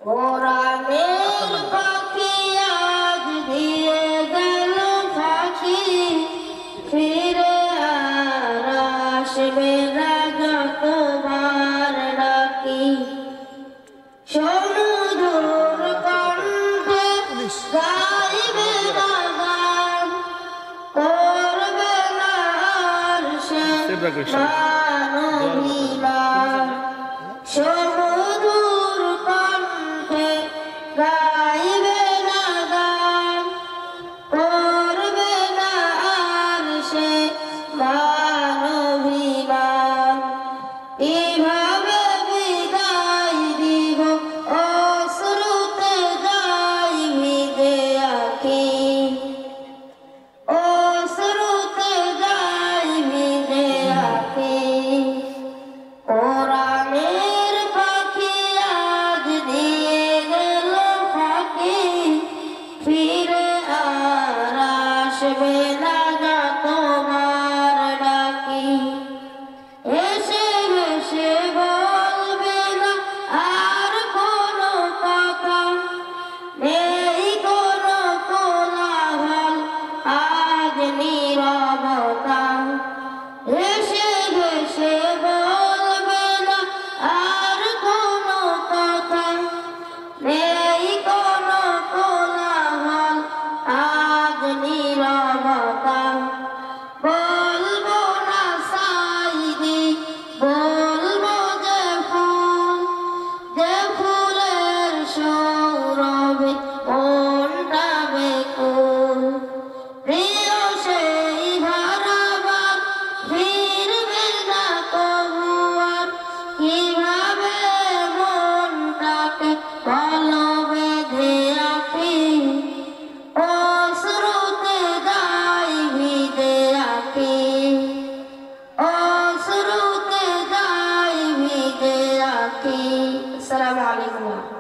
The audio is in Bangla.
কোরআনের পাখি আজ দিয়ে গেল ফাঁকি, ফিরে আর আসবে না যতবার ডাকি। সমুদ্র কণ্ঠে গাইবে না গান, করবে না আর সে মানবিমান। সমুদ্র কণ্ঠে গাইবে না গান, করবে না আর সে মানবিমান। এভাবে বিদায় দিব অশ্রুতে যাই ভিজে আঁখি, অশ্রুতে যাই ভিজে আঁখি। কোরআনের পাখি আজ দিয়ে গেল ফাঁকি, ফিরে আর আসবে না যতবার ডাকি। এসে ভেসে বলবে না আর কোনো কথা, নেই কোনো কোলাহল আজ নীরবতা। এসে ভেসে বলবে না আর কোনো কথা, নেই কোনো কোলাহল আজ নীরবতা। বলবো না সাইদি, বলবো যে ফুলের সৌরভে মনটা বেকুল। প্রিয় সেই ভারাবার ফিরবে না তবু আর, কিভাবে মনটাকে ভালো বেঁধে রাখি। অশ্রুতে যাই ভিজে আঁখি, অশ্রুতে যাই ভিজে আঁখি। আসসালামু আলাইকুম।